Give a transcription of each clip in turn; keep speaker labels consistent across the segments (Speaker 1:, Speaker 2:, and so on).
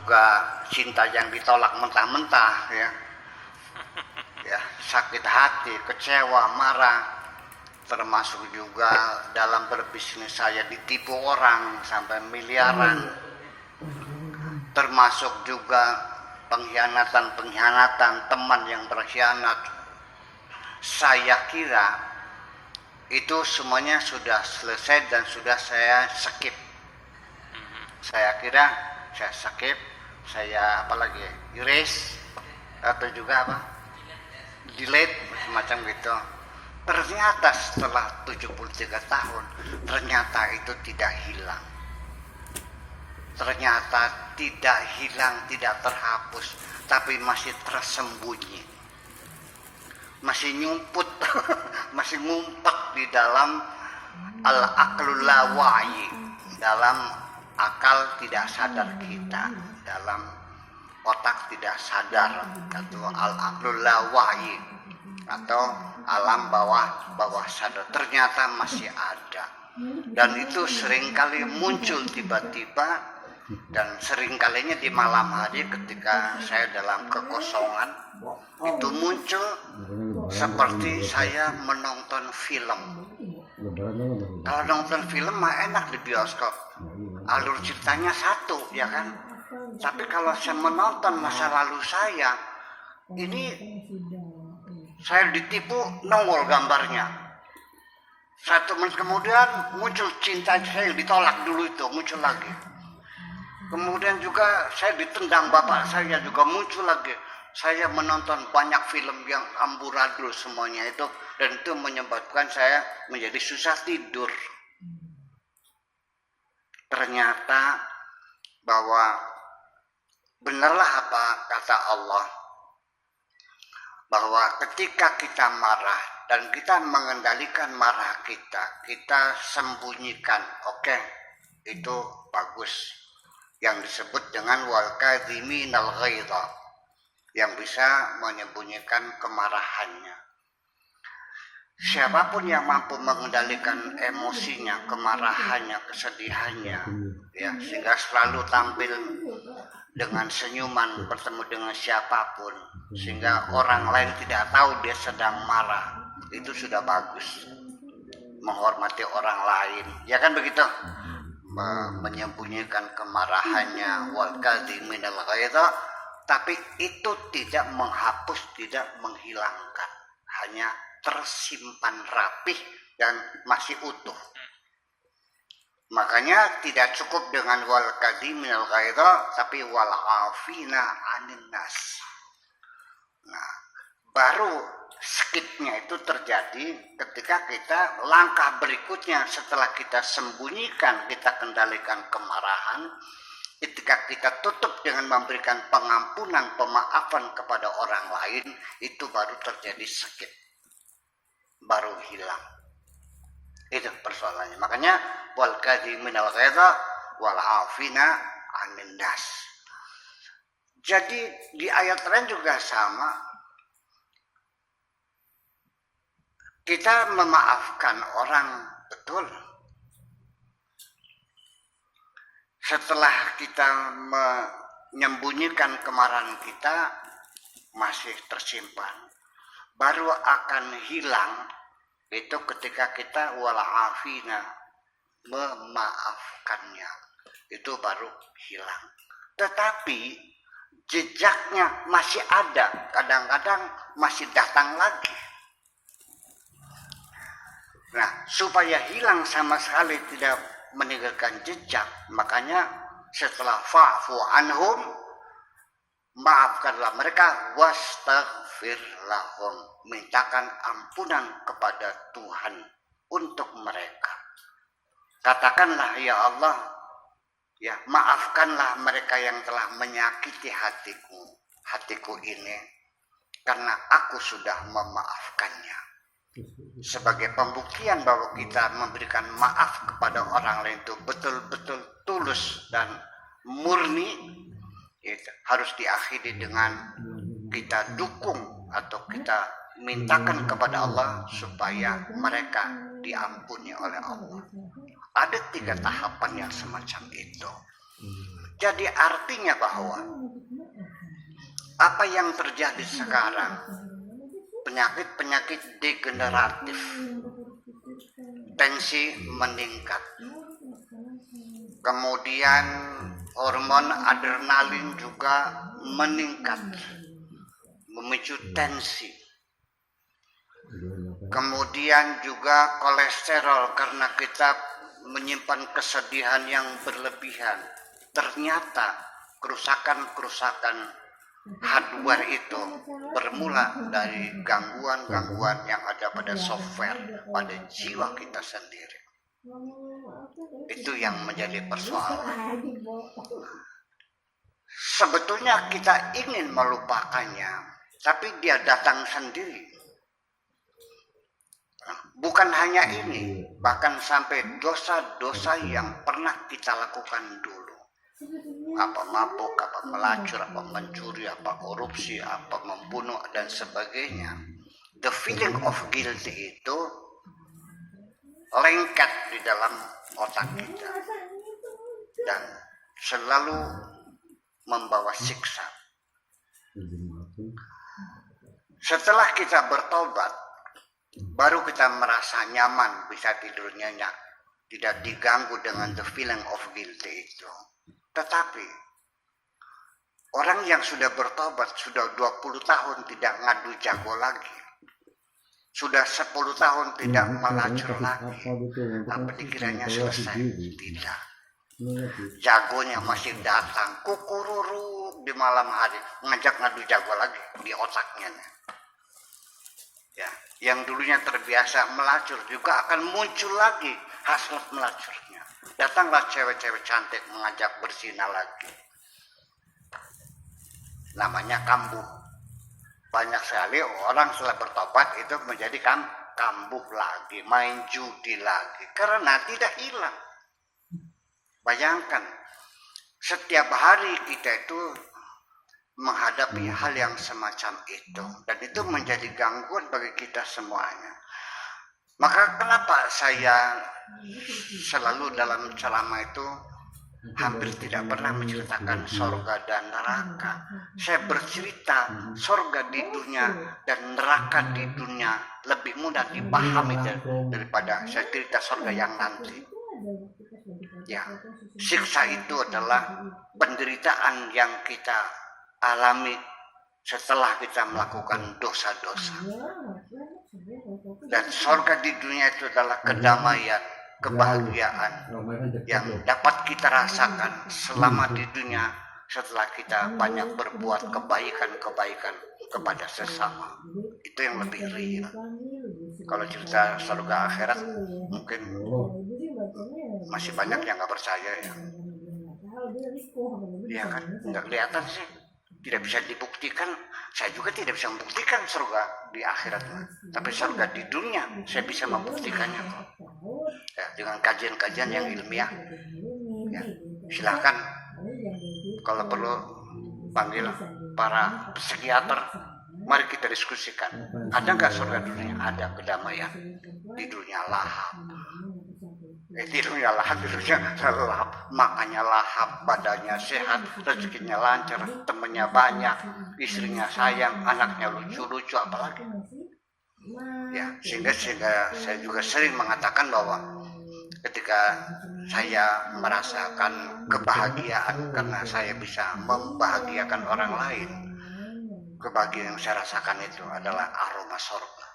Speaker 1: juga cinta yang ditolak mentah-mentah ya. Ya, sakit hati, kecewa, marah. Termasuk juga dalam berbisnis saya ditipu orang sampai miliaran. Termasuk juga pengkhianatan, teman yang berkhianat. Saya kira itu semuanya sudah selesai dan sudah saya skip. Saya kira saya skip, saya apalagi erase atau juga apa? Delete macam gitu. Ternyata setelah 73 tahun, ternyata itu tidak hilang. Ternyata tidak hilang, tidak terhapus, tapi masih tersembunyi. Masih nyumput, masih ngumpet di dalam al-aqlul lawa'i, dalam akal tidak sadar kita, dalam otak tidak sadar, atau al-aqlul lawa'i, atau alam bawah sadar. Ternyata masih ada, dan itu seringkali muncul tiba-tiba, dan seringkalinya di malam hari ketika saya dalam kekosongan itu muncul seperti saya menonton film. Kalau nonton film mah enak di bioskop, alur ceritanya satu ya kan. Tapi kalau saya menonton masa lalu saya, ini saya ditipu, nongol gambarnya. 1 menit kemudian muncul cinta saya yang ditolak dulu itu muncul lagi. Kemudian juga saya ditendang bapak saya juga muncul lagi. Saya menonton banyak film yang amburadul semuanya itu, dan itu menyebabkan saya menjadi susah tidur. Ternyata bahwa benarlah apa kata Allah, bahwa ketika kita marah dan kita mengendalikan marah kita sembunyikan, oke, itu bagus. Yang disebut dengan wal kadhiminal ghaidha, yang bisa menyembunyikan kemarahannya. Siapapun yang mampu mengendalikan emosinya, kemarahannya, kesedihannya, ya, sehingga selalu tampil dengan senyuman bertemu dengan siapapun, sehingga orang lain tidak tahu dia sedang marah, itu sudah bagus. Menghormati orang lain, ya kan begitu? Menyembunyikan kemarahannya, wal kadhiminal ghaidha, tapi itu tidak menghapus, tidak menghilangkan, hanya tersimpan rapih dan masih utuh. Makanya tidak cukup dengan wal kadhiminal ghaidha, tapi wal afina 'anil nas. Nah, baru skipnya itu terjadi ketika kita langkah berikutnya setelah kita sembunyikan, kita kendalikan kemarahan, ketika kita tutup dengan memberikan pengampunan, pemaafan kepada orang lain, itu baru terjadi skip, baru hilang. Itu persoalannya. Makanya wal kadhiminal ghaidha wal afina 'anil nas. Jadi di ayat lain juga sama. Kita memaafkan orang, betul. Setelah kita menyembunyikan kemarahan kita, masih tersimpan. Baru akan hilang itu ketika kita walafina, memaafkannya. Itu baru hilang. Tetapi jejaknya masih ada, kadang-kadang masih datang lagi. Nah, supaya hilang sama sekali, tidak meninggalkan jejak, makanya setelah fa'fu anhum, maafkanlah mereka, wastaghfir lahum, mintakan ampunan kepada Tuhan untuk mereka. Katakanlah, ya Allah, ya maafkanlah mereka yang telah menyakiti hatiku ini, karena aku sudah memaafkannya. Sebagai pembuktian bahwa kita memberikan maaf kepada orang lain itu betul-betul tulus dan murni, itu harus diakhiri dengan kita dukung atau kita mintakan kepada Allah supaya mereka diampuni oleh Allah. Ada 3 tahapan yang semacam itu. Jadi artinya bahwa apa yang terjadi sekarang, penyakit-penyakit degeneratif, tensi meningkat, kemudian hormon adrenalin juga meningkat, memicu tensi. Kemudian juga kolesterol karena kita menyimpan kesedihan yang berlebihan. Ternyata kerusakan-kerusakan hardware itu bermula dari gangguan-gangguan yang ada pada software, pada jiwa kita sendiri. Itu yang menjadi persoalan. Sebetulnya kita ingin melupakannya, tapi dia datang sendiri. Bukan hanya ini, bahkan sampai dosa-dosa yang pernah kita lakukan dulu. Apa mabuk, apa melacur, apa mencuri, apa korupsi, apa membunuh, dan sebagainya. The feeling of guilty itu lengket di dalam otak kita dan selalu membawa siksa. Setelah kita bertobat, baru kita merasa nyaman, bisa tidur nyenyak, tidak diganggu dengan the feeling of guilty itu. Tetapi orang yang sudah bertobat, sudah 20 tahun tidak ngadu jago lagi, sudah 10 tahun tidak melacur lagi, apa dikiranya selesai? Tidak. Jagonya masih datang, kukururu di malam hari, ngajak ngadu jago lagi di otaknya. Ya, yang dulunya terbiasa melacur juga akan muncul lagi hasrat melacurnya. Datanglah cewek-cewek cantik mengajak berzina lagi. Namanya kambuh. Banyak sekali orang setelah bertobat itu menjadi kambuh lagi, main judi lagi, karena tidak hilang. Bayangkan, setiap hari kita itu menghadapi hal yang semacam itu, dan itu menjadi gangguan bagi kita semuanya. Maka kenapa saya selalu dalam ceramah itu hampir tidak pernah menceritakan sorga dan neraka. Saya bercerita sorga di dunia dan neraka di dunia lebih mudah dipahami daripada saya cerita sorga yang nanti. Ya, siksa itu adalah penderitaan yang kita alami setelah kita melakukan dosa-dosa. Dan surga di dunia itu adalah kedamaian, kebahagiaan yang dapat kita rasakan selama di dunia setelah kita banyak berbuat kebaikan-kebaikan kepada sesama. Itu yang lebih real. Kalau cerita surga akhirat mungkin masih banyak yang nggak percaya ya. Iya kan, nggak kelihatan sih, tidak bisa dibuktikan. Saya juga tidak bisa membuktikan surga di akhirat, tapi surga di dunia saya bisa membuktikannya kok. Ya, dengan kajian-kajian yang ilmiah. Ya, silahkan kalau perlu panggil para psikiater, mari kita diskusikan. Ada nggak surga dunia? Ada kedamaian. Di dunia lahap. Di dunia lahap, makanya lahap, badannya sehat, rezekinya lancar, temannya banyak, istrinya sayang, anaknya lucu-lucu, apalagi. Ya, sehingga saya juga sering mengatakan bahwa ketika saya merasakan kebahagiaan karena saya bisa membahagiakan orang lain, kebahagiaan yang saya rasakan itu adalah aroma surga.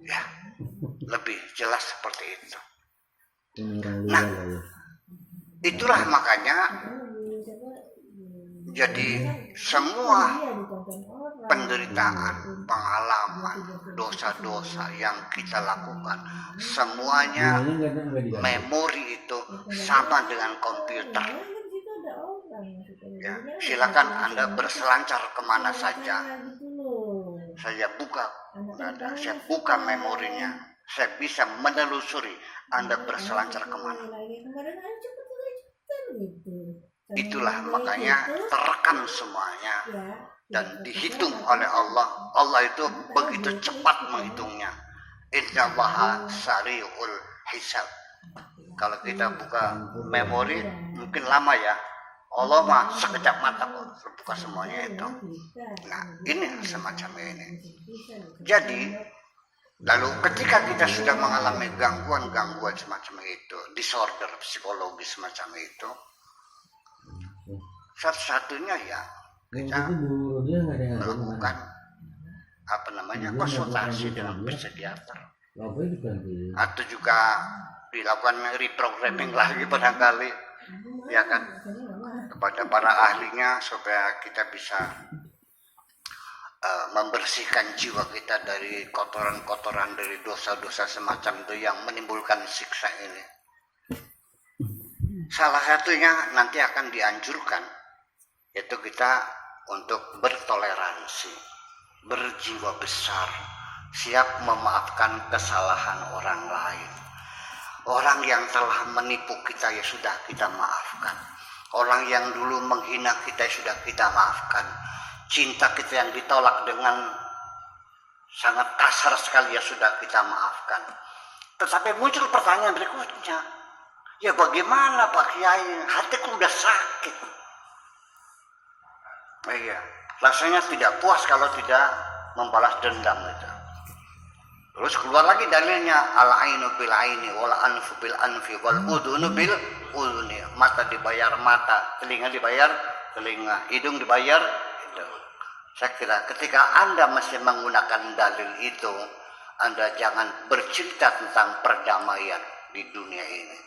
Speaker 1: Ya, lebih jelas seperti itu. Nah, itulah makanya jadi semua penderitaan, pengalaman, dosa-dosa yang kita lakukan, semuanya memori itu sama dengan komputer. Ya, silakan Anda berselancar kemana saja. Saya buka memorinya. Saya bisa menelusuri Anda berselancar kemana. Itulah makanya terekam semuanya dan dihitung oleh Allah. Allah itu begitu cepat menghitungnya. Innallaha sari'ul hisab. Kalau kita buka memori, mungkin lama ya. Allah mah sekejap mata kok terbuka semuanya itu. Nah, ini semacam ini. Jadi, lalu ketika kita sudah mengalami gangguan-gangguan semacam itu, disorder psikologis semacam itu, satu-satunya ya kita melakukan konsultasi dengan psikiater, atau juga dilakukan reprogramming lagi barangkali, ya kan, kepada para ahlinya supaya kita bisa membersihkan jiwa kita dari kotoran-kotoran, dari dosa-dosa semacam itu yang menimbulkan siksa ini. Salah satunya nanti akan dianjurkan, yaitu kita untuk bertoleransi, berjiwa besar, siap memaafkan kesalahan orang lain. Orang yang telah menipu kita ya sudah kita maafkan. Orang yang dulu menghina kita sudah kita maafkan. Cinta kita yang ditolak dengan sangat kasar sekali ya sudah kita maafkan. Tetapi muncul pertanyaan berikutnya, ya bagaimana Pak Kiai, hatiku udah sakit. Iya, rasanya tidak puas kalau tidak membalas dendam itu. Terus keluar lagi dalilnya, al-ainu bil aini, wal anfu bil anfi, wal udhunu bil udhuni. Mata dibayar mata, telinga dibayar telinga, hidung dibayar hidung. Saya kira ketika Anda masih menggunakan dalil itu, Anda jangan bercerita tentang perdamaian di dunia ini.